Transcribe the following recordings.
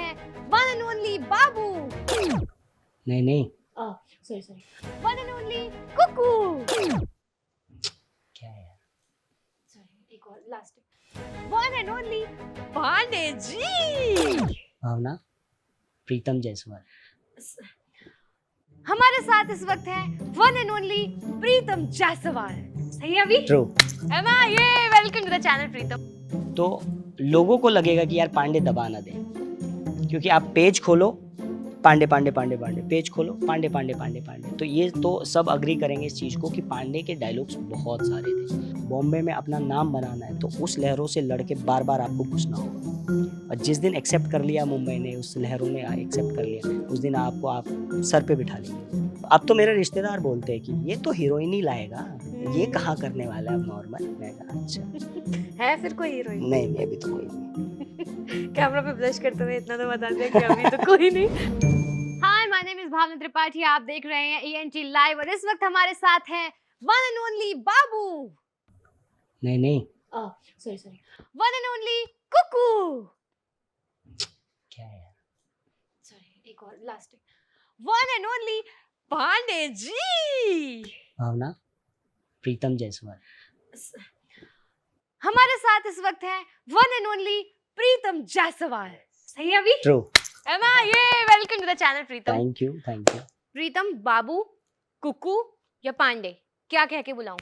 हैं one and only Babu. नहीं नहीं sorry sorry, one and only Kuku. क्या है यार, सॉरी, एक और last, one and only Pandey ji. Bhavna Pritam Jaiswal. हमारे साथ इस वक्त है one and only Pritam Jaiswal. सही है अभी? ट्रू। एमा ये welcome to the channel Pritam. तो लोगों को लगेगा कि यार पांडे दबा ना दे, क्योंकि आप पेज खोलो पांडे पांडे पांडे पांडे, पेज खोलो पांडे पांडे पांडे पांडे, तो ये तो सब अग्री करेंगे इस चीज़ को कि पांडे के डायलॉग्स बहुत सारे थे। बॉम्बे में अपना नाम बनाना है तो उस लहरों से लड़के बार बार आपको घुसना होगा, और जिस दिन एक्सेप्ट कर लिया मुंबई ने, उस लहरों ने एक्सेप्ट कर लिया, उस दिन आपको आप सर पे बिठा लेंगे। अब तो मेरे रिश्तेदार बोलते हैं कि ये तो हीरोइन ही लाएगा, ये कहाँ करने वाला है अब नॉर्मल। मैं कहा अच्छा है फिर कोई हीरोइन? नहीं नहीं, अभी तो कोई नहीं। कैमरा पे ब्लश करते हुए इतना तो बता दिया कि अभी तो कोई नहीं। हाय, माय नेम इज भावना त्रिपाठी, आप देख रहे हैं ENT लाइव और इस वक्त हमारे साथ हैं वन एंड ओनली बाबू। नहीं नहीं sorry sorry, one and only Kuku. क्या है यार, सॉरी, एक और last, one and only Pandey ji. Bhavna Pritam Jaiswal. हमारे साथ इस वक्त है one and only Pritam Jaiswal. सही है अभी? ट्रू। एमा ये welcome to the channel Pritam. Thank you thank you. Pritam, Babu, Kuku या पांडे, क्या कह के बुलाऊं?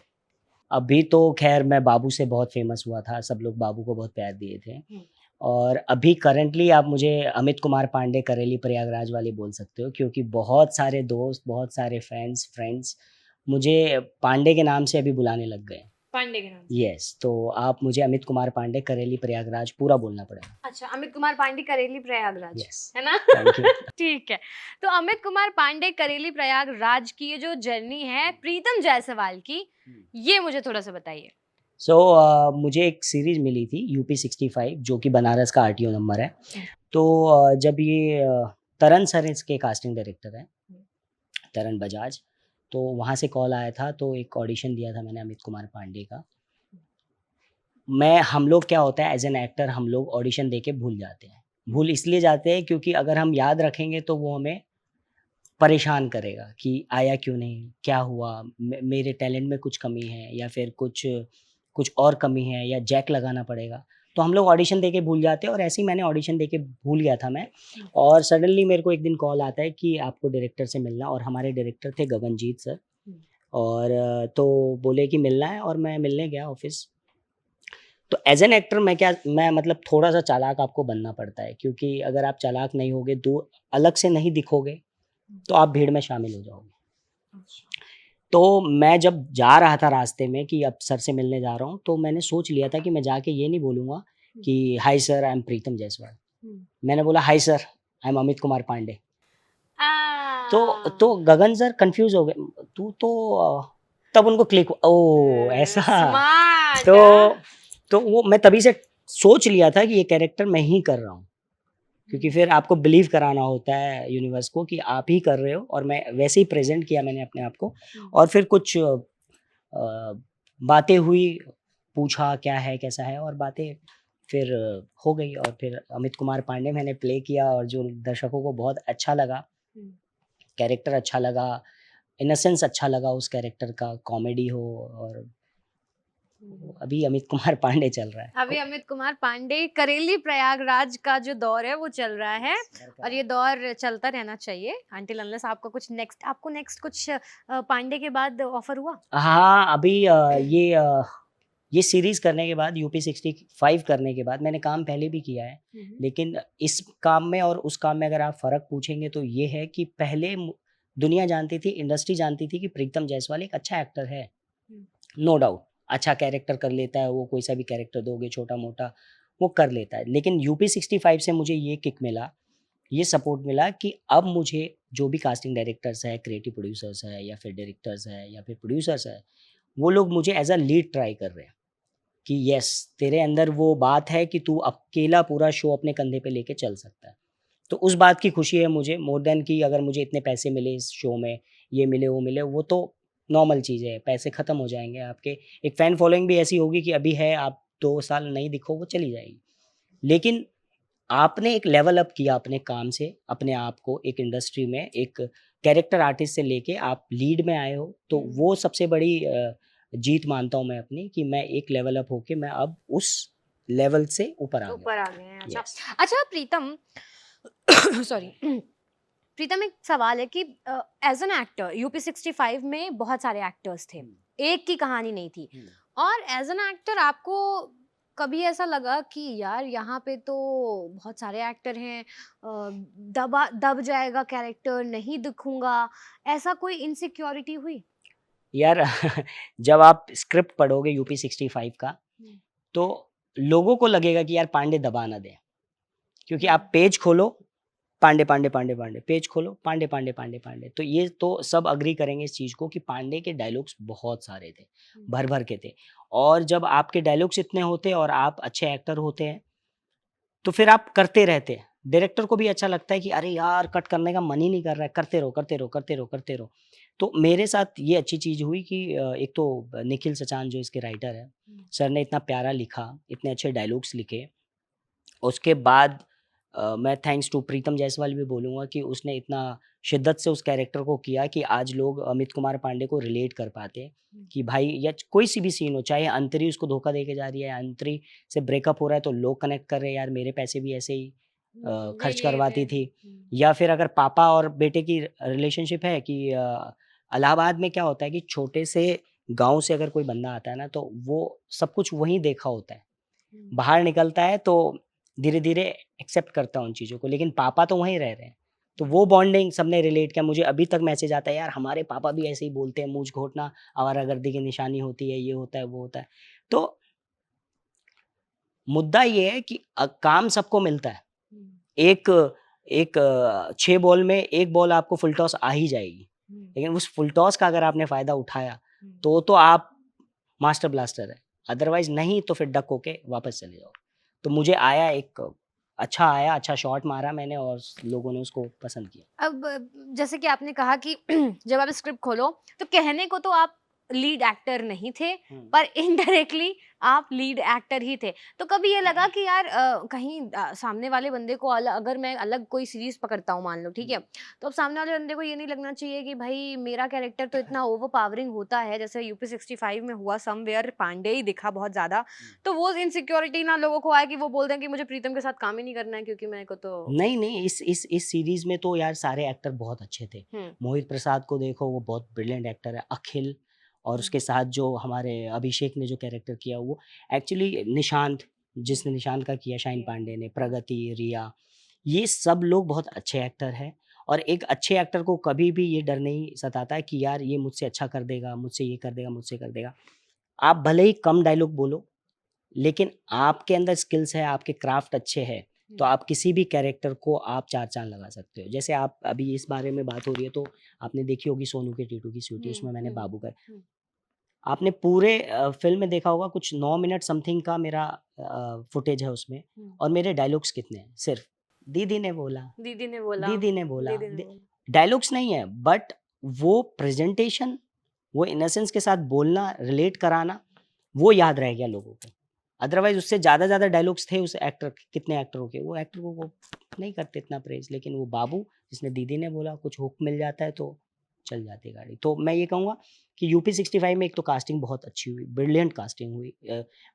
अभी तो खैर मैं बाबू से बहुत फेमस हुआ था, सब लोग बाबू को बहुत प्यार दिए थे। और अभी करंटली आप मुझे अमित कुमार पांडे करेली प्रयागराज वाले बोल सकते हो, क्योंकि बहुत सारे दोस्त, बहुत सारे फ्रेंड्स मुझे पांडे के नाम से अभी बुलाने लग गए। पांडे के नाम से? यस, तो आप मुझे अमित कुमार पांडे करेली प्रयागराज पूरा बोलना पड़ेगा। अच्छा, अमित कुमार पांडे करेली प्रयागराज। यस, है ना? Thank you. ठीक है, तो अमित कुमार पांडे करेली प्रयागराज की ये जो जर्नी है प्रीतम जायसवाल की, ये मुझे थोड़ा सा बताइए। मुझे एक सीरीज मिली थी UP65, जो कि बनारस का RTO नंबर है। तो जब ये तरन सर इसके कास्टिंग डायरेक्टर हैं, तरन बजाज, तो वहाँ से कॉल आया था, तो एक ऑडिशन दिया था मैंने अमित कुमार पांडे का। हम लोग क्या होता है एज एन एक्टर, हम लोग ऑडिशन दे के भूल जाते हैं। भूल इसलिए जाते हैं क्योंकि अगर हम याद रखेंगे तो वो हमें परेशान करेगा कि आया क्यों नहीं, क्या हुआ, मेरे टैलेंट में कुछ कमी है या फिर कुछ और कमी है या जैक लगाना पड़ेगा। तो हम लोग ऑडिशन देके भूल जाते हैं, और ऐसे ही मैंने ऑडिशन देके भूल गया था मैं। और सडनली मेरे को एक दिन कॉल आता है कि आपको डायरेक्टर से मिलना, और हमारे डायरेक्टर थे गगनजीत सर। और तो बोले कि मिलना है, और मैं मिलने गया ऑफिस। तो एज एन एक्टर मैं मतलब थोड़ा सा चालाक आपको बनना पड़ता है, क्योंकि अगर आप चालाक नहीं होगे, अलग से नहीं दिखोगे, तो आप भीड़ में शामिल हो जाओगे। तो मैं जब जा रहा था रास्ते में कि अब सर से मिलने जा रहा हूँ, तो मैंने सोच लिया था कि मैं जाके ये नहीं बोलूँगा कि hi sir, I am Pritam Jaiswal. मैंने बोला hi sir, I am Amit Kumar Pandey. तो गगन सर कंफ्यूज हो गए, तू तो तब उनको क्लिक, ओ ऐसा। स्मार्ट। तो वो मैं तभी से सोच लिया था कि ये कैरेक्टर मैं ही कर रहा हूँ, क्योंकि फिर आपको बिलीव कराना होता है यूनिवर्स को कि आप ही कर रहे हो, और मैं वैसे ही प्रेजेंट किया मैंने अपने आप को। और फिर कुछ बातें हुई, पूछा क्या है कैसा है, और बातें फिर हो गई, और फिर अमित कुमार पांडे मैंने प्ले किया, और जो दर्शकों को बहुत अच्छा लगा, कैरेक्टर अच्छा लगा, इनसेंस अच्छा लगा उस कैरेक्टर का, कॉमेडी हो, और अभी अमित कुमार पांडे चल रहा है। अभी अमित कुमार पांडे करेली प्रयागराज का जो दौर है वो चल रहा है, और ये दौर चलता रहना चाहिए until unless आपको नेक्स्ट कुछ पांडे के बाद ऑफर हुआ? हाँ, अभी ये सीरीज करने के बाद, UP65 करने के बाद, मैंने काम पहले भी किया है, लेकिन इस काम में और उस काम में अगर आप फ़र्क पूछेंगे तो ये है कि पहले दुनिया जानती थी, इंडस्ट्री जानती थी कि प्रीतम जायसवाल एक अच्छा एक्टर है, नो डाउट, अच्छा कैरेक्टर कर लेता है वो, कोई सा भी कैरेक्टर दोगे छोटा मोटा वो कर लेता है। लेकिन UP65 से मुझे ये किक मिला, ये सपोर्ट मिला कि अब मुझे जो भी कास्टिंग डायरेक्टर्स है, क्रिएटिव प्रोड्यूसर्स है, या फिर डायरेक्टर्स है, या फिर प्रोड्यूसर्स है, वो लोग मुझे एज अ लीड ट्राई कर रहे हैं कि यस, तेरे अंदर वो बात है कि तू अकेला पूरा शो अपने कंधे पे लेके चल सकता है। तो उस बात की खुशी है मुझे, मोर देन कि अगर मुझे इतने पैसे मिले इस शो में, ये मिले वो मिले, वो तो नॉर्मल चीज़ है, पैसे ख़त्म हो जाएंगे आपके। एक फ़ैन फॉलोइंग भी ऐसी होगी कि अभी है, आप 2 साल नहीं दिखो वो चली जाएगी। लेकिन आपने एक लेवल अप किया अपने काम से, अपने आप को एक इंडस्ट्री में एक कैरेक्टर आर्टिस्ट से लेके आप लीड में आए हो, तो वो सबसे बड़ी जीत मानता हूँ मैं अपनी, कि मैं एक लेवल अप होके मैं अब उस लेवल से ऊपर आ गया ऊपर आ हूँ। गए हैं, अच्छा। यस। अच्छा प्रीतम, सॉरी, प्रीतम एक सवाल है कि एज एन एक्टर यूपी 65 में बहुत सारे एक्टर्स थे, हुँ, एक की कहानी नहीं थी, हुँ। और एज एन एक्टर आपको कभी ऐसा लगा कि यार यहाँ पे तो बहुत सारे एक्टर हैं, दबा दब जाएगा कैरेक्टर, नहीं दिखूंगा, ऐसा कोई इनसिक्योरिटी हुई? यार जब आप स्क्रिप्ट पढ़ोगे यूपी 65 का, हम्म, तो लोगों को लगेगा कि यार पांडे दबा ना दें, क्योंकि हम्म, आप पेज खोलो, पांडे, पांडे, पांडे, पांडे, पेज खोलो, पांडे, पांडे, पांडे, पांडे। तो ये तो सब एग्री करेंगे इस चीज़ को कि पांडे के डायलॉग्स बहुत सारे थे, हम्म, भर-भर के थे। और जब आपके डायलॉग्स इतने होते और आप अच्छे एक्टर होते हैं, तो फिर आप करते रहते हैं। डायरेक्टर को भी अच्छा लगता है कि अरे यार! कट करने का मन ही नहीं कर रहा है, करते रहो, करते रहो, करते रहो, करते रहो। तो मेरे साथ ये अच्छी चीज़ हुई कि एक तो निखिल सचान जो इसके राइटर हैं, हम्म, सर ने इतना प्यारा लिखा, इतने अच्छे डायलॉग्स लिखे। उसके बाद मैं थैंक्स टू प्रीतम जायसवाल भी बोलूँगा कि उसने इतना शिद्दत से उस कैरेक्टर को किया कि आज लोग अमित कुमार पांडे को रिलेट कर पाते हैं हम्म, कि भाई या कोई सी भी सीन हो, चाहे अंतरी उसको धोखा दे के जा रही है, अंतरी से ब्रेकअप हो रहा है तो लोग कनेक्ट कर रहे हैं, यार मेरे पैसे भी ऐसे ही खर्च ये थे, करवाती थी। या फिर अगर पापा और बेटे की रिलेशनशिप है कि इलाहाबाद में क्या होता है कि छोटे से गाँव से अगर कोई बंदा आता है ना, तो वो सब कुछ वहीं देखा होता है। हम्म, बाहर निकलता है तो धीरे-धीरे एक्सेप्ट करता है उन चीज़ों को, लेकिन पापा तो वहीं रह रहे हैं। तो वो बॉन्डिंग सबने रिलेट किया, मुझे अभी तक मैसेज आता है, यार हमारे पापा भी ऐसे ही बोलते हैं, मूंछ घोटना आवारागर्दी की निशानी होती है, ये होता है, वो होता है। तो मुद्दा ये है कि काम सबको मिलता है। हम्म, एक एक 6 बॉल में 1 बॉल आपको फुल टॉस आ ही जाएगी, हम्म, लेकिन उस फुल टॉस का अगर आपने फ़ायदा उठाया, हम्म। तो आप मास्टर ब्लास्टर है, अदरवाइज़ नहीं तो फिर डक होके वापस चले जाओ। तो मुझे आया एक अच्छा आया, अच्छा शॉट मारा मैंने और लोगों ने उसको पसंद किया। अब जैसे कि आपने कहा कि जब आप स्क्रिप्ट खोलो तो कहने को तो आप लीड एक्टर नहीं थे, हुँ, पर इनडायरेक्टली आप लीड एक्टर ही थे। तो कभी ये लगा कि यार कहीं सामने वाले बंदे को अगर मैं अलग कोई सीरीज़ पकड़ता हूँ मान लो, ठीक है? हुँ, तो अब सामने वाले बंदे को ये नहीं लगना चाहिए कि भाई मेरा कैरेक्टर तो इतना ओवरपावरिंग होता है, जैसे यूपी 65 में हुआ, समवेयर पांडे ही दिखा बहुत ज़्यादा। हुँ। तो वो इनसिक्योरिटी ना लोगों को आए कि वो बोल दें कि मुझे प्रीतम के साथ काम ही नहीं करना है क्योंकि मेरे को तो। नहीं, नहीं, इस सीरीज़ में तो यार सारे एक्टर बहुत अच्छे थे। हुँ, मोहित प्रसाद को देखो, वो बहुत ब्रिलियंट एक्टर है। अखिल और हुँ, उसके साथ जो हमारे अभिषेक ने जो कैरेक्टर किया, वो एक्चुअली निशांत, हुँ। जिसने निशांत का किया, शाहीन किया। पांडे ने, हुँ, प्रगति, रिया, ये सब लोग बहुत अच्छे एक्टर हैं। और एक अच्छे एक्टर को कभी भी ये डर नहीं सताता है कि यार ये मुझसे अच्छा कर देगा, मुझसे ये कर देगा, मुझसे कर देगा। आप भले ही कम डायलॉग बोलो, लेकिन आपके अंदर स्किल्स है, आपके क्राफ्ट अच्छे हैं, तो हुँ, आप किसी भी कैरेक्टर को आप 4 चाँद लगा सकते हो। जैसे आप अभी इस बारे में बात हो रही है, तो आपने देखी होगी सोनू के टीटू की स्वीटी, हुँ, उसमें मैंने हुँ, बाबू का हुँ, आपने पूरे फ़िल्म में देखा होगा कुछ 9 मिनट समथिंग का मेरा फुटेज है उसमें, हुँ। और मेरे डायलॉग्स कितने हैं? सिर्फ़ दीदी ने बोला, दीदी ने बोला, दीदी ने बोला, दीदी ने बोला। डायलॉग्स नहीं है, बट वो प्रेज़ेंटेशन, वो इनोसेंस के साथ बोलना, रिलेट कराना, वो याद रह गया लोगों को। अदरवाइज़ उससे ज़्यादा डायलॉग्स थे उस एक्टर के, कितने एक्टरों के, वो एक्टर को नहीं करते इतना प्रेज़, लेकिन वो बाबू जिसने दीदी ने बोला, कुछ हुक मिल जाता है तो चल जाती है गाड़ी। तो मैं ये कहूँगा कि यूपी 65 में एक तो कास्टिंग बहुत अच्छी हुई, ब्रिलियंट कास्टिंग हुई।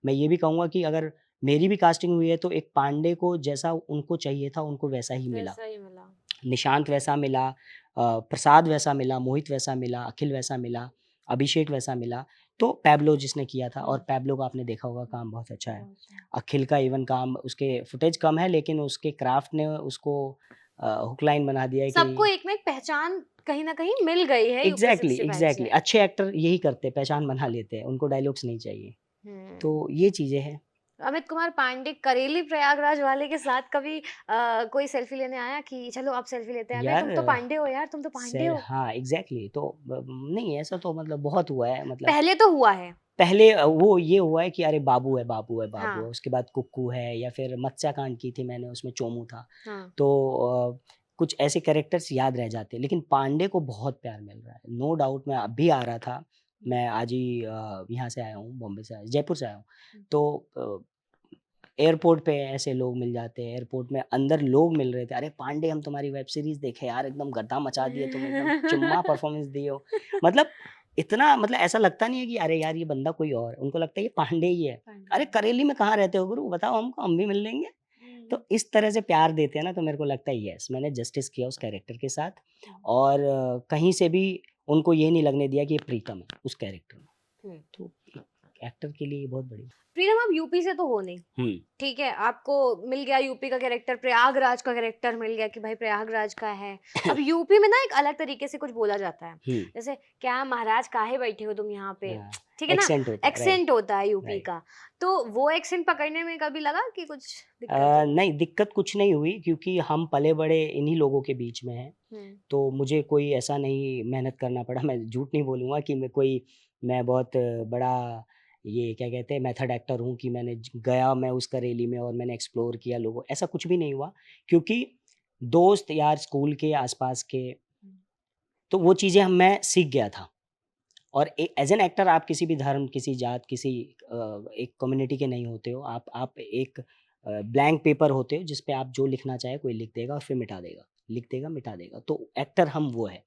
मैं ये भी कहूँगा कि अगर मेरी भी कास्टिंग हुई है तो एक पांडे को जैसा उनको चाहिए था, उनको वैसा ही मिला। वैसा ही मिला। निशांत वैसा मिला, प्रसाद वैसा मिला, मोहित वैसा मिला, अखिल वैसा मिला, अभिषेक वैसा मिला, तो पैब्लो जिसने किया था, और हुँ, पैब्लो का आपने देखा होगा हुँ। काम बहुत अच्छा है। बहुत सही। अखिल का इवन काम, उसके फुटेज कम है लेकिन उसके क्राफ्ट ने उसको हुक लाइन बना दिया है कि सबको एक ना एक पहचान कहीं न कहीं मिल गई है यूपी एग्ज़ैक्टली, 65 एग्ज़ैक्टली, से। अच्छे एक्टर यही करते हैं, पहचान बना लेते हैं, उनको डायलॉग्स नहीं चाहिए। तो हुँ। ये चीज़ें हैं। अमित कुमार पांडे करेली प्रयागराज वाले के साथ कभी कोई सेल्फी लेने आया कि चलो अब सेल्फी लेते हैं? अबे यार तुम तो पांडे हो यार, तुम तो पांडे हो। हाँ, एग्ज़ैक्टली, तो नहीं ऐसा तो मतलब बहुत हुआ है, मतलब पहले तो हुआ है। पहले वो ये हुआ है कि अरे बाबू है, बाबू है, बाबू हाँ, है, उसके बाद कुक्कू है, या फिर मत्स्याकांड की थी मैंने, उसमें चोमू था। हाँ। तो कुछ ऐसे कैरेक्टर्स याद रह जाते हैं, लेकिन पांडे को बहुत प्यार मिल रहा है, नो डाउट। मैं अभी आ रहा था, हुँ, मैं आज ही यहाँ से आया हूँ, बॉम्बे से आया, जयपुर से आया हूँ। हुँ, तो एयरपोर्ट पे ऐसे लोग मिल जाते हैं, एयरपोर्ट में अंदर लोग मिल रहे थे, "अरे पांडे, हम तुम्हारी वेब सीरीज़ देखे यार, एकदम गद्दा मचा दिए तुम, एकदम चुम्मा परफॉर्मेंस दिए हो।" मतलब इतना, मतलब ऐसा लगता नहीं है कि अरे यार ये बंदा कोई और है, उनको लगता है ये पांडे ही है। "अरे पांडे। करेली में कहाँ रहते हो गुरु? बताओ हमको, हम भी मिल लेंगे।" हुँ, तो इस तरह से प्यार देते हैं ना, तो मेरे को लगता है यस, मैंने जस्टिस किया उस कैरेक्टर के साथ, हुँ, और कहीं से भी उनको ये नहीं लगने दिया कि ये प्रीतम है उस कैरेक्टर में। हुँ। तो एक एक्टर के लिए ये बहुत बड़ी। प्रीतम आप यूपी से तो हो नहीं, हुँ। ठीक है? आपको मिल गया यूपी का कैरेक्टर, प्रयागराज का कैरेक्टर मिल गया कि भाई प्रयागराज का है। अब यूपी में ना एक अलग तरीके से कुछ बोला जाता है। हुँ। जैसे क्या महाराज काहे बैठे हो तुम यहाँ पे? हाँ, ठीक है ना? एक्सेंट होता है, राइट, एक्सेंट होता है यूपी राइट। का। तो वो एक्सेंट पकड़ने में कभी लगा कि कुछ दिक्कत हो? नहीं, दिक्कत कुछ नहीं हुई, क्योंकि हम पले-बड़े इन्हीं लोगों के बीच में हैं, हुँ, तो मुझे कोई ऐसा नहीं मेहनत करना पड़ा। मैं झूठ नहीं बोलूँगा कि मैं बहुत बड़ा, ये क्या कहते हैं, मेथड एक्टर हूँ कि मैंने गया मैं उस करेली में और मैंने एक्सप्लोर किया लोगों, ऐसा कुछ भी नहीं हुआ। क्योंकि दोस्त यार स्कूल के आस-पास के, हुँ, तो वो चीज़ें हम मैं सीख गया था। और एज़ एन एक्टर आप किसी भी धर्म, किसी जात, किसी एक कम्युनिटी के नहीं होते हो। आप एक ब्लैंक पेपर होते हो जिस पे आप जो लिखना चाहे कोई लिख देगा और फिर मिटा देगा, लिख देगा, मिटा देगा। तो एक्टर हम वो हैं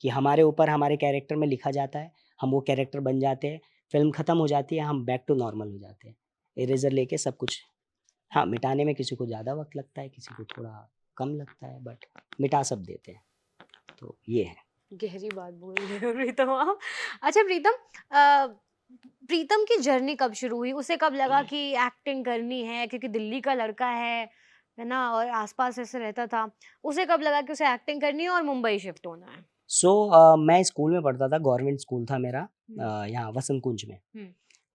कि हमारे ऊपर हमारे कैरेक्टर में लिखा जाता है, हम वो कैरेक्टर बन जाते हैं, फ़िल्म खत्म हो जाती है, हम बैक टू नॉर्मल हो जाते हैं। इरेज़र लेके सब कुछ, हाँ, मिटाने में किसी को ज़्यादा वक़्त लगता है, किसी को थोड़ा कम लगता है, बट मिटा सब देते हैं। तो ये है। गहरी बात बोल रहे हो प्रीतम आप। अच्छा प्रीतम प्रीतम की जर्नी कब शुरू हुई? उसे कब लगा कि एक्टिंग करनी है क्योंकि दिल्ली का लड़का है ना? और आस-पास ऐसे रहता था। उसे कब लगा कि उसे एक्टिंग करनी है और मुंबई शिफ्ट होना है? सो मैं स्कूल में पढ़ता था, गवर्नमेंट स्कूल था मेरा, हुँ, यहाँ वसंत कुंज में। हुँ,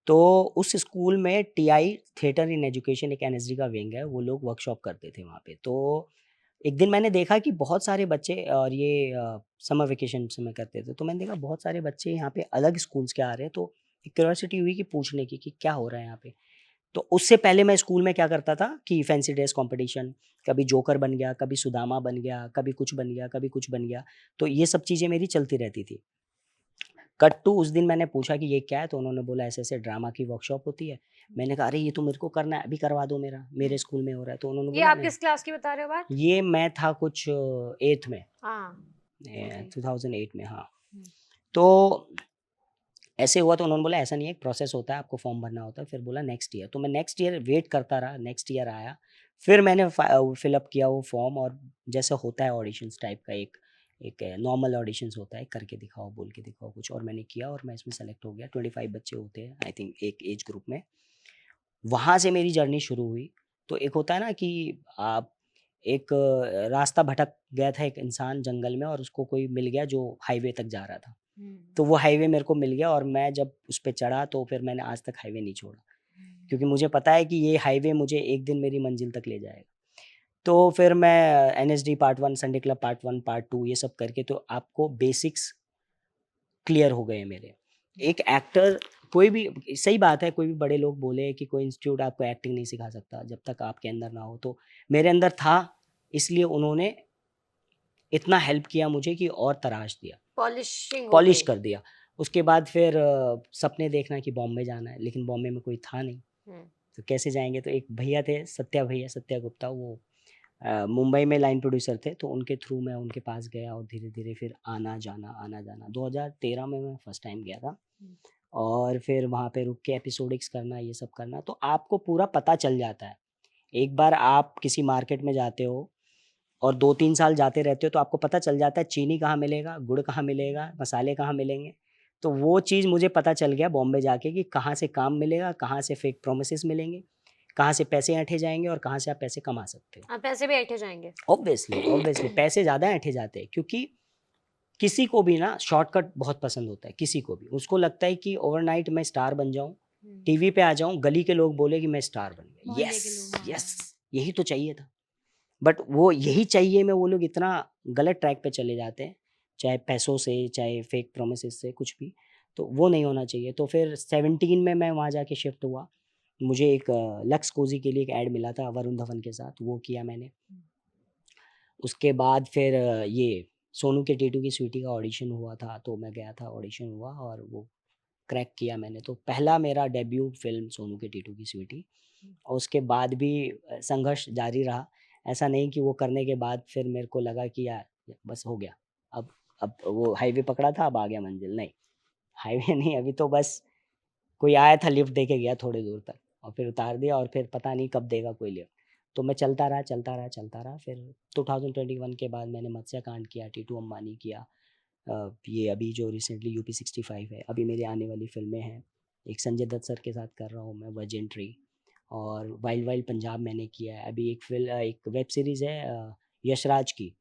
तो उस स्कूल में टीआई, थिएटर इन एजुकेशन, एक एनएसडी का विंग है, वो लोग वर्कशॉप करते थे वहाँ पे। तो एक दिन मैंने देखा कि बहुत सारे बच्चे, और ये समर वेकेशन में करते थे, तो मैंने देखा बहुत सारे बच्चे यहाँ पे अलग स्कूल्स के आ रहे हैं, तो एक क्यूरियोसिटी हुई कि पूछने की कि क्या हो रहा है यहाँ पे। तो उससे पहले मैं स्कूल में क्या करता था कि फैंसी ड्रेस कॉम्पिटिशन, कभी जोकर बन गया, कभी सुदामा बन गया, कभी कुछ बन गया, कभी कुछ बन गया। तो ये सब चीज़ें मेरी चलती रहती थी। कट टू उस दिन मैंने पूछा कि ये क्या है? तो उन्होंने बोला ऐसे-ऐसे ड्रामा की वर्कशॉप होती है। हुँ, मैंने कहा अरे ये तो मेरे को करना है, अभी करवा दो मेरा, मेरे हुँ। स्कूल में हो रहा है। तो उन्होंने ये बोला आप नहीं, किस क्लास की बता रहे हो बात? ये मैं था कुछ 8th में, हाँ, ओके। 2008 में, हाँ। हुँ, तो ऐसे हुआ, तो उन्होंने बोला ऐसा नहीं है, एक प्रोसेस होता है, आपको फॉर्म भरना होता है। फिर बोला नेक्स्ट ईयर, तो मैं नेक्स्ट ईयर वेट करता रहा, नेक्स्ट ईयर आया। फिर मैंने फिलअप किया वो फॉर्म, और जैसा होता है ऑडिशंस टाइप का, एक एक नॉर्मल ऑडिशंस होता है, करके दिखाओ, बोल के दिखाओ कुछ, और मैंने किया और मैं इसमें सेलेक्ट हो गया। 25 बच्चे होते हैं आई थिंक एक एज ग्रुप में। वहाँ से मेरी जर्नी शुरू हुई। तो एक होता है ना कि आप एक रास्ता भटक गया था एक इंसान जंगल में, और उसको कोई मिल गया जो हाईवे तक जा रहा था। हुँ, तो वो हाईवे मेरे को मिल गया, और मैं जब उस पे चढ़ा तो फिर मैंने आज तक हाईवे नहीं छोड़ा। हुँ। क्योंकि मुझे पता है कि ये हाईवे मुझे एक दिन मेरी मंजिल तक ले जाएगा। तो फिर मैं NSD part 1, Sunday club part 1, part 2 ये सब करके, तो आपको बेसिक्स क्लियर हो गए मेरे। एक एक्टर, कोई भी, सही बात है, कोई भी बड़े लोग बोले कि कोई इंस्टीट्यूट आपको एक्टिंग नहीं सिखा सकता जब तक आपके अंदर ना हो। तो मेरे अंदर था, इसलिए उन्होंने इतना हेल्प किया मुझे कि और तराश दिया। पॉलिशिंग हो पॉलिश गई। कर दिया। उसके बाद फिर सपने देखना कि बॉम्बे जाना है, लेकिन बॉम्बे में कोई था नहीं, हुँ, तो कैसे जाएँगे? तो एक भैया थे, सत्या भैया, सत्या गुप्ता, वो मुंबई में लाइन प्रोड्यूसर थे, तो उनके थ्रू मैं उनके पास गया, और धीरे-धीरे फिर आना-जाना, आना-जाना। 2013 में मैं फर्स्ट टाइम गया था, हुँ, और फिर वहाँ पे रुक के एपिसोडिक्स करना, ये सब करना, तो आपको पूरा पता चल जाता है। एक बार आप किसी मार्केट में जाते हो और 2-3 साल जाते रहते हो, तो आपको पता चल जाता है चीनी कहाँ मिलेगा, गुड़ कहाँ मिलेगा, मसाले कहाँ मिलेंगे। तो वो चीज़ मुझे पता चल गया बॉम्बे जाके कि कहाँ से काम मिलेगा, कहाँ से फेक प्रोमिसेस मिलेंगे, कहाँ से पैसे ऐंठे जाएँगे और कहाँ से आप पैसे कमा सकते हो। पैसे भी ऐंठे जाएँगे। ऑब्वियसली पैसे ज़्यादा ऐंठे जाते हैं, क्योंकि किसी को भी ना शॉर्टकट बहुत पसंद होता है, किसी को भी। उसको लगता है कि ओवरनाइट मैं स्टार बन जाऊँ, हुँ, टीवी पे आ जाऊँ, गली के लोग बोले कि मैं स्टार बन गया। मोहल्ले के लोग, येस! येस! हाँ। यही तो चाहिए था। बट वो यही चाहिए में वो लोग इतना गलत ट्रैक पे चले जाते हैं, चाहे पैसों से, चाहे फेक प्रोमिसेस से, कुछ भी। तो वो नहीं होना चाहिए। तो फिर 17 में मैं वहाँ जाके शिफ्ट हुआ। मुझे एक लक्स कोज़ी के लिए एक ऐड मिला था वरुण धवन के साथ, वो किया मैंने। हुँ, उसके बाद फिर ये सोनू के टीटू की स्वीटी का ऑडिशन हुआ था, तो मैं गया था, ऑडिशन हुआ और वो क्रैक किया मैंने, तो पहला मेरा डेब्यू फ़िल्म सोनू के टीटू की स्वीटी, और उसके बाद भी संघर्ष जारी रहा। ऐसा नहीं कि वो करने के बाद फिर मेरे को लगा कि यार बस हो गया, अब वो हाईवे पकड़ा था, अब आ गया मंज़िल, नहीं, हाईवे नहीं, अभी तो बस कोई आया था लिफ्ट दे के गया थोड़ी दूर तक और फिर उतार दिया और फिर पता नहीं कब देगा कोई लिफ्ट। तो मैं चलता रहा, चलता रहा, चलता रहा, फिर 2021 के बाद मैंने मत्स्यकांड किया, टीटू अंबानी किया, ये अभी जो रिसेंटली यूपी 65 है, अभी मेरी आने वाली फ़िल्में हैं। एक संजय दत्त सर के साथ कर रहा हूँ मैं, वजेंट्री, और वाइल्ड वाइल्ड पंजाब मैंने किया है। अभी एक वेब सीरीज़ है यशराज की,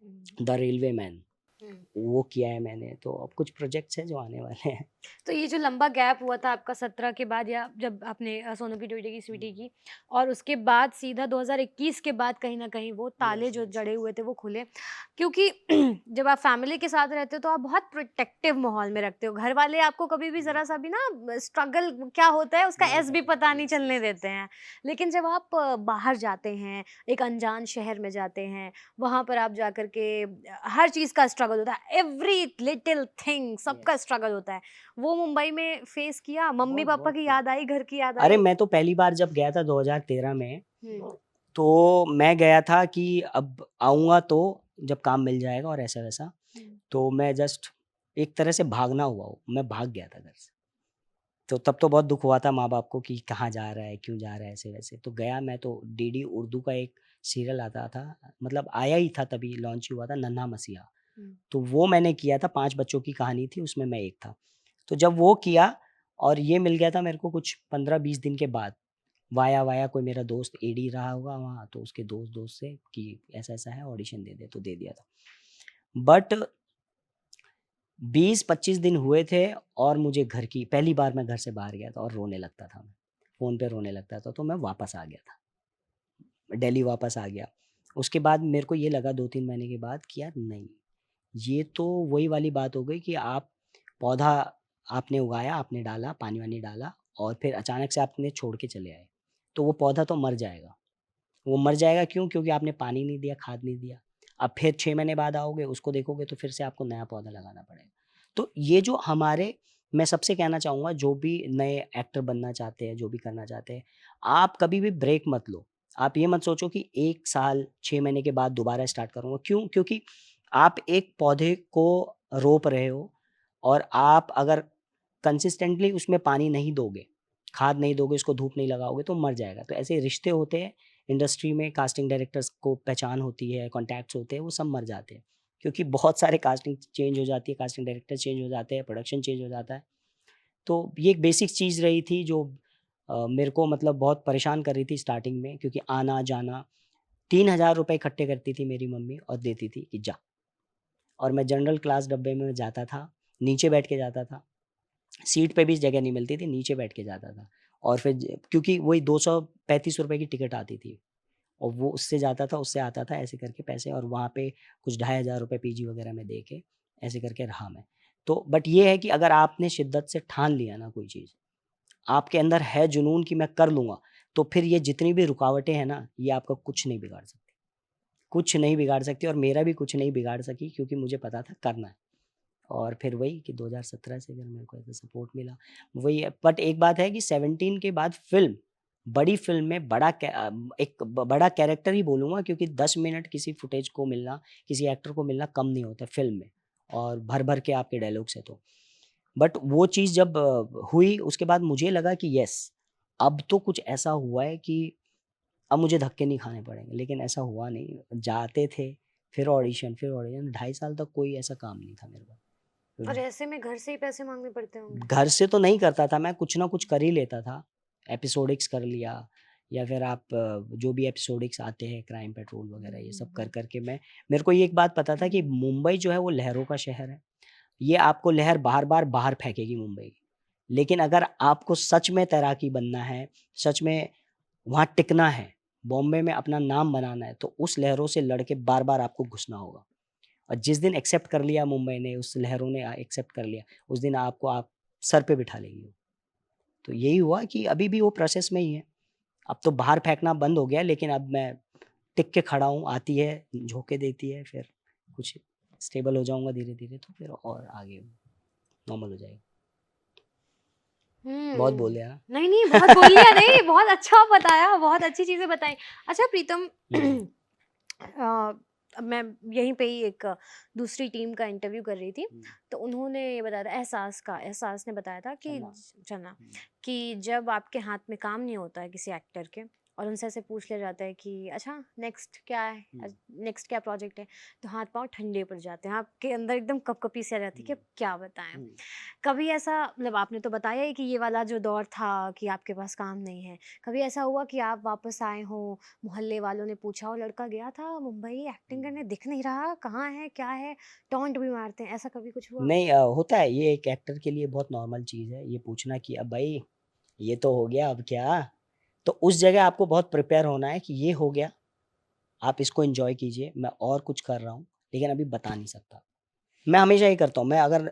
हम्म, द रेलवे मैन, हम्म। वो किया है मैंने। तो अब कुछ प्रोजेक्ट्स हैं जो आने वाले हैं। तो ये जो लंबा गैप हुआ था आपका 17 के बाद, या जब आपने सोनू की बेटी की स्वीटी की, और उसके बाद सीधा 2021 के बाद कहीं न कहीं वो ताले यस, जो यस, जड़े यस। हुए थे वो खुले। क्योंकि जब आप फैमिली के साथ रहते हो तो आप बहुत प्रोटेक्टिव माहौल में रखते हो। घर वाले आपको कभी भी ज़रा-सा बिल्कुल, भी ना स्ट्रगल क्या होता है उसका नहीं एस भी पता। पता नहीं यस, चलने यस, देते यस। हैं। लेकिन जब आप बाहर जाते हैं, एक अनजान शहर में जाते हैं, वहाँ पर आप जाकर के हर चीज़ का स्ट्रगल होता है। एवरी लिटिल थिंग सबका यस, स्ट्रगल होता है। वो मुंबई में फेस किया? बहुत, मम्मी-पापा बहुत की किया। याद आई, घर की याद अरे! आई? मैं तो पहली बार जब गया था 2013 में, हुँ, तो मैं गया था कि अब आऊँगा तो जब काम मिल जाएगा और ऐसा-वैसा। हुँ, तो मैं जस्ट एक तरह से भागना हुआ हूँ, मैं भाग गया था घर से। तो तब तो बहुत दुःख हुआ था माँ-बाप को कि कहाँ जा रहा है, क्यों जा रहा है, ऐसे-वैसे। तो गया मैं, तो डीडी उर्दू का एक सीरियल आता था, मतलब आया ही था तभी, लॉन्च हुआ था, नन्हा मसीहा। हुँ, तो वो मैंने किया था, 5 बच्चों की कहानी थी, उसमें मैं एक था। तो जब वो किया और ये मिल गया था मेरे को कुछ 15-20 दिन के बाद, वाया-वाया कोई मेरा दोस्त एडी रहा होगा वहाँ, तो उसके दोस्त से कि ऐसा-ऐसा है, ऑडिशन दे दे, तो दे दिया था। बट 20-25 दिन हुए थे और मुझे घर की पहली बार मैं घर से बाहर गया था और रोने लगता था मैं, फ़ोन पे रोने लगता था, तो मैं वापस आ गया था। दिल्ली वापस आ गया। उसके बाद मेरे को ये लगा 2-3 महीने के बाद कि यार नहीं, ये तो वही वाली बात हो गई कि आप पौधा आपने उगाया, आपने डाला, पानी-वानी डाला और फिर अचानक से आपने छोड़ के चले आए। तो वो पौधा तो मर जाएगा। वो मर जाएगा क्यों? क्योंकि आपने पानी नहीं दिया, खाद नहीं दिया। अब फिर 6 महीने बाद आओगे, उसको देखोगे तो फिर से आपको नया पौधा लगाना पड़ेगा। तो ये जो हमारे, मैं सबसे कहना चाहूँगा जो भी नए एक्टर बनना चाहते हैं, जो भी करना चाहते हैं, आप कभी भी ब्रेक मत लो। आप ये मत सोचो कि 1 साल 6 महीने के बाद दोबारा स्टार्ट करूँगा। क्यों? क्योंकि आप एक पौधे को रोप रहे हो और आप अगर कंसिस्टेंटली उसमें पानी नहीं दोगे, खाद नहीं दोगे, उसको धूप नहीं लगाओगे तो मर जाएगा। तो ऐसे रिश्ते होते हैं इंडस्ट्री में, कास्टिंग डायरेक्टर्स को पहचान होती है, कॉन्टैक्ट्स होते हैं, वो सब मर जाते हैं। क्योंकि बहुत सारे कास्टिंग चेंज हो जाती है, कास्टिंग डायरेक्टर चेंज हो जाते हैं, प्रोडक्शन चेंज हो जाता है। तो ये एक बेसिक चीज़ रही थी जो मेरे को मतलब बहुत परेशान कर रही थी स्टार्टिंग में, क्योंकि आना-जाना, ₹3000 इकट्ठे करती थी मेरी मम्मी और देती थी कि जा, और मैं जनरल क्लास डब्बे में जाता था, नीचे बैठ के जाता था। सीट पे भी जगह नहीं मिलती थी, नीचे बैठ के जाता था और फिर क्योंकि वही ₹235 की टिकट आती थी और वो उससे जाता था, उससे आता था, ऐसे करके पैसे, और वहाँ पे कुछ ₹2500 पीजी वगैरह में दे के ऐसे करके रहा मैं। तो बट ये है कि अगर आपने शिद्दत से ठान लिया ना कोई चीज़, आपके अंदर है जुनून कि मैं कर लूँगा, तो फिर ये जितनी भी रुकावटें हैं ना, ये आपका कुछ नहीं बिगाड़ सकती। कुछ नहीं बिगाड़ सकती और मेरा भी कुछ नहीं बिगाड़ सकी, क्योंकि मुझे पता था करना है। और फिर वही कि 2017 से फिर मेरे को ऐसा सपोर्ट मिला। वही है, बट एक बात है कि 17 के बाद फ़िल्म, बड़ी फ़िल्म में एक बड़ा कैरेक्टर ही बोलूँगा, क्योंकि 10 मिनट किसी फुटेज को मिलना, किसी एक्टर को मिलना कम नहीं होता फ़िल्म में, और भर-भर के आपके डायलॉग्स हैं तो। बट वो चीज़ जब हुई उसके बाद मुझे लगा कि येस, अब तो कुछ ऐसा हुआ है कि अब मुझे धक्के नहीं खाने पड़ेंगे, लेकिन ऐसा हुआ नहीं। जाते थे, फिर ऑडिशन, 2.5 साल तक कोई ऐसा काम नहीं था मेरे और पास। ऐसे में घर से ही पैसे माँगने पड़ते होंगे? घर से तो नहीं करता था मैं, कुछ ना कुछ कर ही लेता था। एपिसोडिक्स कर लिया या फिर आप जो भी एपिसोडिक्स आते हैं, क्राइम पेट्रोल हुँ, वगैरह, ये हुँ, सब कर हुँ। कर के मैं, मेरे को ये एक बात पता था कि मुंबई जो है वो लहरों का शहर है। ये आपको लहर बार-बार बाहर फेंकेगी मुंबई। लेकिन अगर आपको सच में तैराकी बनना है, सच में वहाँ टिकना है, बॉम्बे में अपना नाम बनाना है, तो उस लहरों से लड़ के बार-बार आपको घुसना होगा। और जिस दिन एक्सेप्ट कर लिया मुंबई ने, उस लहरों ने एक्सेप्ट कर लिया, उस दिन आपको आप सर पे बिठा लेगी वो। तो यही हुआ कि अभी भी वो प्रोसेस में ही है। अब तो बाहर फेंकना बंद हो गया, लेकिन अब मैं टिक के खड़ा हूँ, आती है, झोंके देती है, फिर कुछ स्टेबल हो जाऊँगा धीरे-धीरे, तो फिर और आगे नॉर्मल हो जाएगा। बहुत हम्म। बोल दिया ना? नहीं नहीं, बहुत बोल लिया नहीं, बहुत अच्छा बताया, बहुत अच्छी चीजें बताई। अच्छा प्रीतम, हुँ, अब मैं यहीं पे ही एक दूसरी टीम का इंटरव्यू कर रही थी, हुँ, तो उन्होंने ये बताया था, एहसास ने बताया था कि चलना। चलना, हुँ, कि जब आपके हाथ में काम नहीं होता है किसी एक्टर के, और उनसे ऐसे पूछ लिया जाता है कि अच्छा नेक्स्ट क्या हुँ, है, नेक्स्ट क्या प्रोजेक्ट है, तो हाथ पांव ठंडे पड़ जाते हैं, आपके अंदर एकदम कपकपी सी आ जाती है कि हुँ, अब क्या बताएं। हुँ। कभी ऐसा, मतलब आपने तो बताया ही कि ये वाला जो दौर था कि आपके पास काम नहीं है, कभी ऐसा हुआ कि आप वापस आए हो, मोहल्ले वालों ने पूछा हो लड़का गया था मुंबई एक्टिंग करने, दिख नहीं रहा, कहाँ है क्या है, टॉन्ट भी मारते हैं, ऐसा कभी कुछ हुआ? नहीं होता है, ये एक एक्टर के लिए बहुत नॉर्मल चीज़ है, ये पूछना कि अब भाई ये तो हो गया, अब क्या? तो उस जगह आपको बहुत प्रिपेयर होना है कि ये हो गया, आप इसको एन्जॉय कीजिए, मैं और कुछ कर रहा हूँ, लेकिन अभी बता नहीं सकता। मैं हमेशा ये करता हूँ, मैं अगर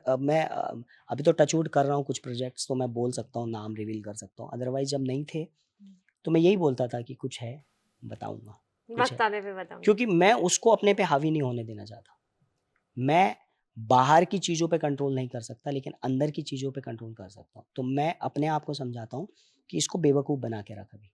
अभी तो टच वुड कर रहा हूँ कुछ प्रोजेक्ट्स, तो मैं बोल सकता हूँ, नाम रिवील कर सकता हूँ, अदरवाइज़ जब नहीं थे, तो मैं यही बोलता था कि कुछ है, बताऊँगा, कुछ है। वक्त आने पे बताऊंगा। क्योंकि मैं उसको अपने पे हावी नहीं होने देना चाहता। मैं बाहर की चीज़ों पे कंट्रोल नहीं कर सकता, लेकिन अंदर की चीज़ों पे कंट्रोल कर सकता हूँ। तो मैं अपने आप को समझाता हूँ कि इसको बेवकूफ़ बना के रख अभी,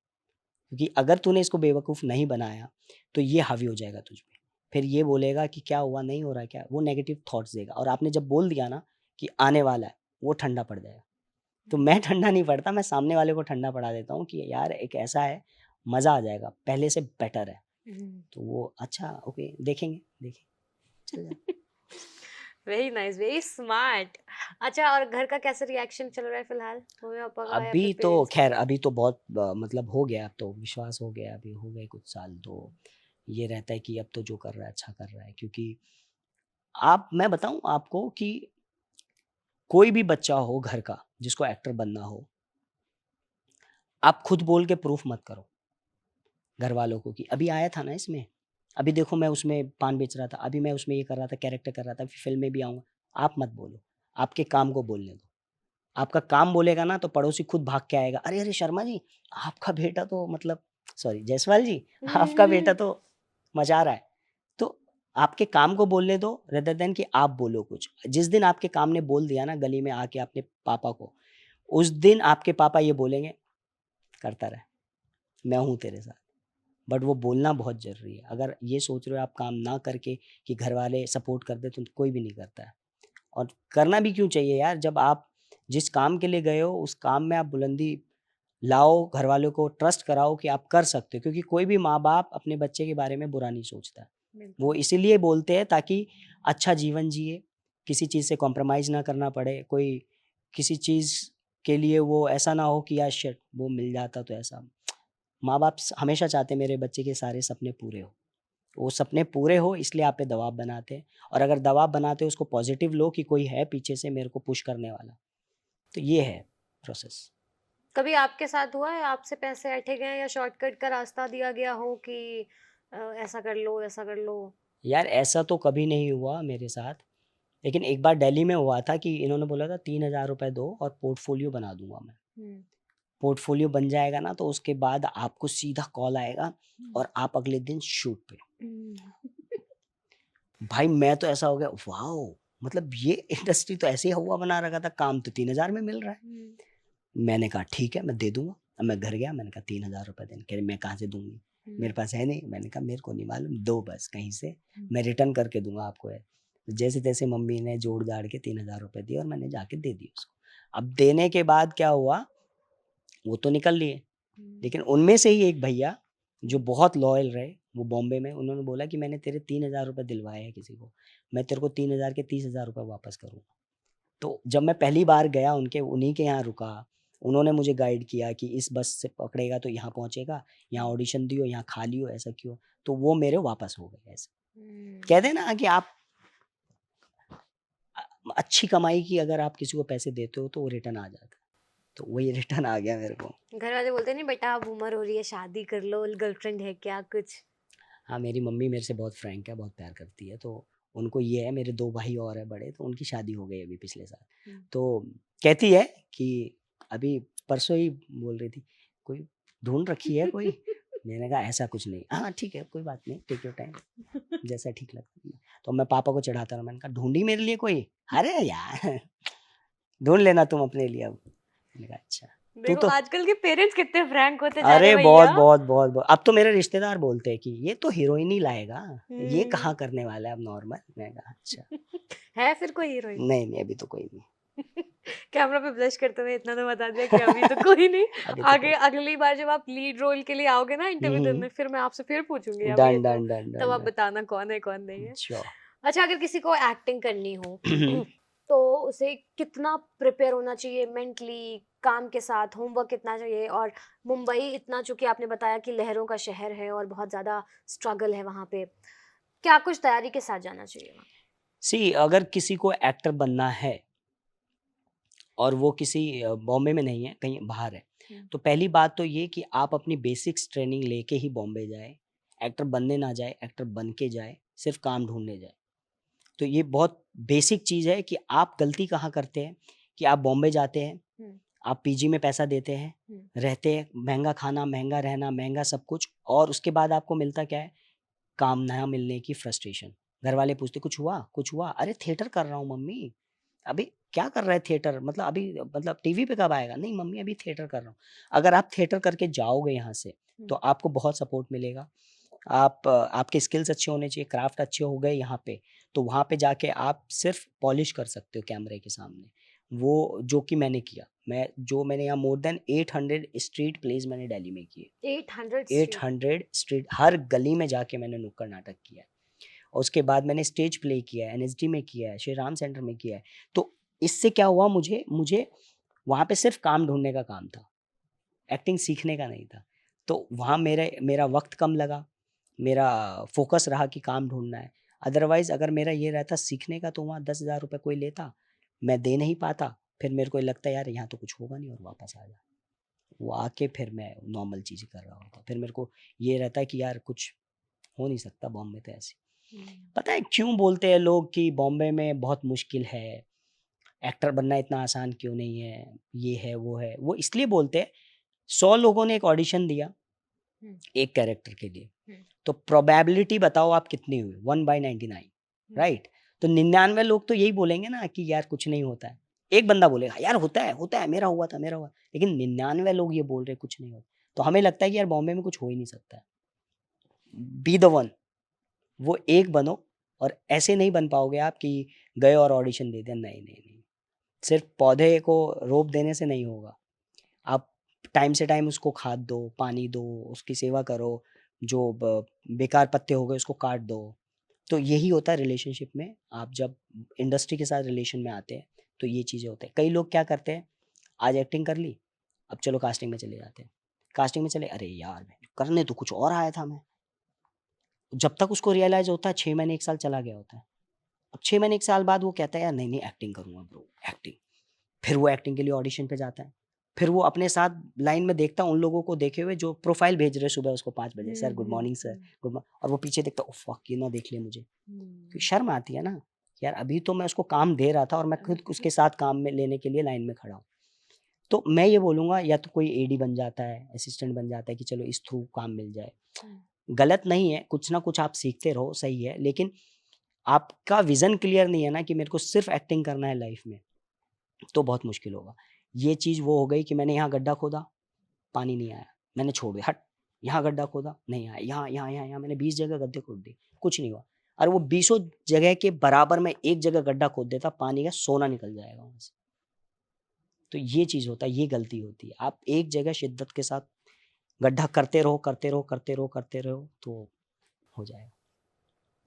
क्योंकि अगर तूने इसको बेवकूफ़ नहीं बनाया, तो ये हावी हो जाएगा तुझ पे। फिर ये बोलेगा कि क्या हुआ, नहीं हो रहा है क्या? वो नेगेटिव थॉट्स देगा और आपने जब बोल दिया ना कि आने वाला है, वो ठंडा पड़ जाएगा। तो मैं ठंडा नहीं पड़ता, मैं सामने वाले को ठंडा पड़ा देता हूँ कि यार एक ऐसा है, मज़ा आ जाएगा, पहले से बेटर है। हम्म। तो वो अच्छा ओके देखेंगे, देखें चल जा। Very nice, very smart. अच्छा, और घर का कैसे रिएक्शन चल रहा है फिलहाल, मम्मी पापा का या फिर अभी तो पेरेंट्स का? ख़ैर अभी तो बहुत मतलब हो गया, अब तो विश्वास हो गया, अभी हो गए कुछ साल, तो ये रहता है कि अब तो जो कर रहा है अच्छा कर रहा है, क्योंकि आप मैं बताऊँ आपको कि कोई भी बच्चा हो घर का जिसको एक्टर बनना हो, आप खुद बोल के प्रूफ मत करो घरवालों को कि अभी आया था ना इसमें, अभी देखो मैं उसमें पान बेच रहा था, अभी मैं उसमें ये कर रहा था, कैरेक्टर कर रहा था, फिर फ़िल्म में भी आऊँगा। आप मत बोलो, आपके काम को बोलने दो। आपका काम बोलेगा ना तो पड़ोसी खुद भाग के आएगा, "अरे, अरे शर्मा जी, आपका बेटा तो मतलब सॉरी जायसवाल जी, आपका बेटा तो मचा रहा है।" तो आपके काम को बोलने दो रेदर देन कि आप बोलो कुछ। जिस दिन आपके काम ने बोल दिया ना गली में आके अपने पापा को, उस दिन आपके पापा ये बोलेंगे, "करता रह, मैं हूँ तेरे साथ।" बट वो बोलना बहुत ज़रूरी है। अगर ये सोच रहे हो आप काम ना करके कि घरवाले सपोर्ट कर दें, तो कोई भी नहीं करता है। और करना भी क्यों चाहिए यार, जब आप जिस काम के लिए गए हो, उस काम में आप बुलंदी लाओ, घरवालों को ट्रस्ट कराओ कि आप कर सकते हो, क्योंकि कोई भी माँ-बाप अपने बच्चे के बारे में बुरा नहीं सोचता है। वो बिल्कुल। इसीलिए बोलते हैं ताकि अच्छा जीवन जिए, किसी चीज़ से कॉम्प्रोमाइज़ ना करना पड़े, कोई किसी चीज़ के लिए वो ऐसा ना हो कि यार शिट! वो मिल जाता तो ऐसा। माँ-बाप स हमेशा चाहते हैं मेरे बच्चे के सारे सपने पूरे हों। वो सपने पूरे हो इसलिए आप पे दबाव बनाते हैं, और अगर दबाव बनाते हो उसको पॉज़िटिव लो कि कोई है पीछे से मेरे को पुश करने वाला। तो ये है प्रोसेस। कभी आपके साथ हुआ है, आपसे पैसे ऐंठे गए या शॉर्टकट का रास्ता दिया गया हो कि ऐसा कर लो, ऐसा कर लो? यार ऐसा तो कभी नहीं हुआ मेरे साथ, लेकिन एक बार दिल्ली में हुआ था कि इन्होंने बोला था ₹3000 दो और पोर्टफ़ोलियो बना दूँगा मैं। हुँ। पोर्टफ़ोलियो बन जाएगा ना तो उसके बाद आपको सीधा कॉल आएगा हुँ। और आप अगले दिन शूट पे। हुँ। भाई मैं तो ऐसा हो गया वॉव! मतलब ये इंडस्ट्री तो ऐसे ही हवा बना रखा था, काम तो 3000 में मिल रहा है। हुँ। मैंने कहा ठीक है, मैं दे दूँगा। अब मैं घर गया, मैंने कहा ₹3000 देने, कह रही मैं कहाँ से दूँगी? मेरे हुँ। पास है नहीं। मैंने कहा मेरे को नहीं मालूम, दो बस कहीं से, हुँ। मैं रिटर्न करके दूँगा आपको ये। जैसे-तैसे मम्मी ने जोड़-जाड़ के ₹3000 दिए और मैंने जाके दे दिए उसको। अब देने के बाद क्या हुआ, वो तो निकल लिए, हुँ। लेकिन उनमें से ही एक भैया जो हुँ। बहुत लॉयल रहे, वो बॉम्बे में, उन्होंने बोला कि मैंने तेरे ₹3000 दिलवाए हैं किसी को, मैं तेरे को 3000 के ₹30,000 वापस करूँगा। तो जब मैं पहली बार गया उनके उन्हीं के यहाँ रुका, उन्होंने मुझे गाइड किया कि इस बस से पकड़ेगा तो यहाँ पहुँचेगा, यहाँ हुँ। ऑडिशन दियो, यहाँ खा लियो, ऐसा क्यों? तो वो मेरे वापस हो गए ऐसे। हुँ। कहते हैं ना कि आप अच्छी कमाई की अगर आप किसी को पैसे देते हो तो वो रिटर्न आ जाता है। तो वही रिटर्न आ गया मेरे को। घर वाले बोलते नहीं बेटा अब उम्र हो रही है, शादी कर लो, गर्लफ्रेंड है क्या कुछ? हाँ, मेरी मम्मी मेरे से बहुत फ्रैंक है, बहुत प्यार करती है, तो उनको ये है, मेरे 2 भाई और हैं बड़े, तो उनकी शादी हो गई अभी पिछले साल। हुँ। तो कहती है कि अभी परसों ही बोल रही थी, "कोई ढूँढ रखी है कोई?" मैंने कहा, "ऐसा कुछ नहीं।" "हाँ, ठीक है, कोई बात नहीं, टेक योर टाइम, जैसा ठीक लगता है।" तो मैं पापा को चिढ़ाता रहा, मैंने कहा, "ढूँढी मेरे लिए कोई?" "अरे यार, ढूँढ लेना तुम अपने लिए अब।" मैंने कहा अच्छा। देखो तो आजकल के पेरेंट्स कितने फ्रैंक होते जा रहे अरे हैं बहुत भैया। बहुत बहुत बहुत। अब तो मेरे रिश्तेदार बोलते हैं कि ये तो हीरोइन ही लाएगा, ये कहाँ हम्म। करने वाला है अब नॉर्मल। मैंने कहा अच्छा। है फिर कोई हीरोइन? नहीं नहीं, अभी तो कोई नहीं। कैमरा पे ब्लश करते हुए इतना तो बता दिया कि अभी तो कोई नहीं। अभी तो आगे कोई। अगली बार जब आप लीड रोल के लिए आओगे ना इंटरव्यू हम्म। देने, फिर मैं आपसे फिर पूछूंगी अब ये डन तो, डन डन तब डन आप डन। बताना कौन है कौन नहीं है। श्योर। अच्छा, अगर किसी को एक्टिंग करनी हो तो उसे कितना प्रिपेयर होना चाहिए मेंटली, काम के साथ होमवर्क कितना चाहिए? और मुंबई इतना, चूंकि आपने बताया कि लहरों का शहर है और बहुत ज्यादा स्ट्रगल है वहां पे, क्या कुछ तैयारी के साथ जाना चाहिए वहाँ? सी अगर किसी को एक्टर बनना है और वो किसी बॉम्बे में नहीं है, कहीं बाहर है, तो पहली बात तो ये कि आप अपनी बेसिक्स ट्रेनिंग लेके ही बॉम्बे जाए। एक्टर बनने ना जाए, एक्टर बन के जाए, सिर्फ काम ढूंढने जाए। तो ये बहुत बेसिक चीज़ है कि आप गलती कहाँ करते हैं कि आप बॉम्बे जाते हैं, हम्म। आप पीजी में पैसा देते हैं, रहते हैं, महंगा खाना, महंगा रहना, महंगा सब कुछ, और उसके बाद आपको मिलता क्या है? काम ना मिलने की फ्रस्ट्रेशन। घर वाले पूछते कुछ हुआ? कुछ हुआ? अरे थिएटर कर रहा हूँ मम्मी। अभी क्या कर रहा है थिएटर? मतलब अभी मतलब टीवी पे कब आएगा? नहीं मम्मी अभी थिएटर कर रहा हूँ। अगर आप थिएटर करके जाओगे यहाँ से तो आपको बहुत सपोर्ट मिलेगा। आपके स्किल्स अच्छे होने चाहिए, क्राफ्ट अच्छे हो गए यहाँ पे, तो वहाँ पे जाके आप सिर्फ पॉलिश कर सकते हो कैमरे के सामने। वो जो कि मैंने किया। मैंने यहाँ मोर देन 800 स्ट्रीट प्लेस मैंने दिल्ली में किए। 800 स्ट्रीट? 800 स्ट्रीट, हर गली में जाके मैंने नुक्कड़ नाटक किया है। और उसके बाद मैंने स्टेज प्ले किया है, एनएसडी में किया है, श्री राम सेंटर में किया है। तो इससे क्या हुआ, मुझे मुझे वहाँ पे सिर्फ काम ढूँढने का काम था, एक्टिंग सीखने का नहीं था। तो वहाँ मेरा वक़्त कम लगा, मेरा फ़ोकस रहा कि काम ढूँढना है। अदरवाइज़ अगर मेरा ये रहता सीखने का, तो वहाँ 10,000 रुपए कोई लेता, मैं दे नहीं पाता, फिर मेरे को लगता यार यहाँ तो कुछ होगा नहीं और वापस आ जा। वो आके फिर मैं नॉर्मल चीज़ें कर रहा होता। फिर मेरे को ये रहता है कि यार कुछ हो नहीं सकता बॉम्बे तो ऐसे। पता है क्यों बोलते हैं लोग कि बॉम्बे में बहुत मुश्किल है, एक्टर बनना इतना आसान क्यों नहीं है, ये है, वो है। वो इसलिए बोलते हैं 100 लोगों ने एक ऑडिशन दिया एक कैरेक्टर के लिए, तो प्रोबेबिलिटी बताओ आप कितनी हुई? 1/99, राइट? तो 99 लोग तो यही बोलेंगे ना कि यार कुछ नहीं होता है। एक बंदा बोलेगा यार होता है, मेरा हुआ था, मेरा हुआ। लेकिन 99 लोग ये बोल रहे हैं कुछ नहीं होता। तो हमें लगता है कि यार बॉम्बे में कुछ हो ही नहीं सकता है। बी द वन, वो एक बनो। और ऐसे नहीं बन पाओगे आप कि गए और ऑडिशन दे दिया। नहीं नहीं नहीं, सिर्फ पौधे को रोप देने से नहीं होगा। आप टाइम से टाइम उसको खाद दो, पानी दो, उसकी सेवा करो, जो बेकार पत्ते हो गए उसको काट दो। तो यही होता है रिलेशनशिप में। आप जब इंडस्ट्री के साथ रिलेशन में आते हैं तो ये चीज़ें होते हैं। कई लोग क्या करते हैं, आज एक्टिंग कर ली, अब चलो कास्टिंग में चले जाते हैं। कास्टिंग में चले, अरे यार करने तो कुछ और आया था मैं। जब तक उसको रियलाइज़ होता है 6 महीने 1 साल चला गया होता है। अब 6 महीने 1 साल बाद वो कहता है यार नहीं, नहीं एक्टिंग करूँगा ब्रो, एक्टिंग। फिर वो एक्टिंग के लिए ऑडिशन पे जाता है। फिर वो अपने साथ लाइन में देखता है उन लोगों को देखे हुए जो प्रोफाइल भेज रहे हैं सुबह उसको 5 बजे, sir good morning sir, good morning. और वो पीछे देखता है, ओह फक ये ना देख ले मुझे। फिर शर्म आती है ना, यार अभी तो मैं उसको काम दे रहा था और मैं खुद उसके साथ काम में लेने के लिए लाइन में खड़ा हूँ। तो मैं ये बोलूँगा या तो कोई एडी बन जाता है, असिस्टेंट बन जाता है कि चलो इस थ्रू काम मिल जाए। गलत नहीं है, कुछ ना कुछ आप सीखते रहो, सही है। लेकिन आपका विज़न क्लियर नहीं है ना कि मेरे को सिर्फ़ एक्टिंग करना है लाइफ़ में, तो बहुत मुश्किल होगा। ये चीज़ वो हो गई कि मैंने यहाँ गड्ढा खोदा, पानी नहीं आया, मैंने छोड़ दिया, हट। यहाँ गड्ढा खोदा, नहीं आया, यहाँ मैंने 20 जगह गड्ढे खोद दिए, कुछ नहीं हुआ। और वो बीसों जगह के बराबर में एक जगह गड्ढा खोद देता, पानी का सोना निकल जाएगा वहाँ से। तो ये चीज़ होता है, ये गलती होती है। आप एक जगह शिद्दत के साथ गड्ढा करते रहो, करते रहो, करते रहो, करते रहो, तो हो जाएगा।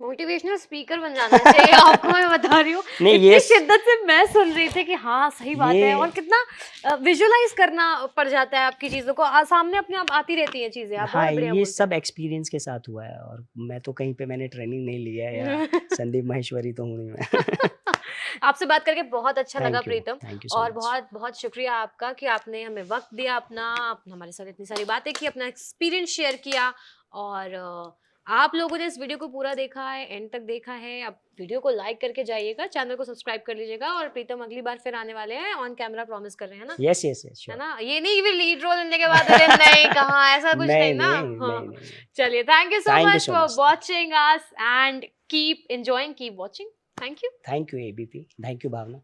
मोटिवेशनल स्पीकर बन जाना चाहिए आपको, मैं बता रही हूँ। नहीं इतनी शिद्दत से मैं सुन रही थी कि हाँ सही बात है, और ये कितना विजुअलाइज करना पड़ जाता है आपकी चीज़ों को, सामने अपने आप आती रहती हैं चीज़ें। आप हाँ, बहुत बढ़िया ये बोलते सब हैं। एक्सपीरियंस के साथ हुआ है और मैं तो कहीं पे मैंने ट्रेनिंग नहीं लिया है या संदीप माहेश्वरी तो हूँ नहीं मैं। आपसे बात करके बहुत अच्छा लगा प्रीतम, थैंक यू सो और मच। बहुत बहुत शुक्रिया आपका कि आपने हमें वक्त दिया अपना, हमारे साथ इतनी सारी बातें की, अपना एक्सपीरियंस शेयर किया। और आप लोगों ने इस वीडियो को पूरा देखा है, एंड तक देखा है। अब वीडियो को लाइक करके जाइएगा, चैनल को सब्सक्राइब कर लीजिएगा। और प्रीतम अगली बार फिर आने वाले हैं, ऑन कैमरा प्रॉमिस कर रहे हैं ना? यस यस यस, है श्योर। ना? ये नहीं कि लीड रोल मिलने के बाद अरे नहीं कहाँ, ऐसा कुछ नहीं नहीं ना। नहीं हाँ, नहीं नहीं। चलिए, thank you so thank you much so for much. Watching us and keep enjoying, keep watching. Thank you. Thank you ABP, thank you Bhavna.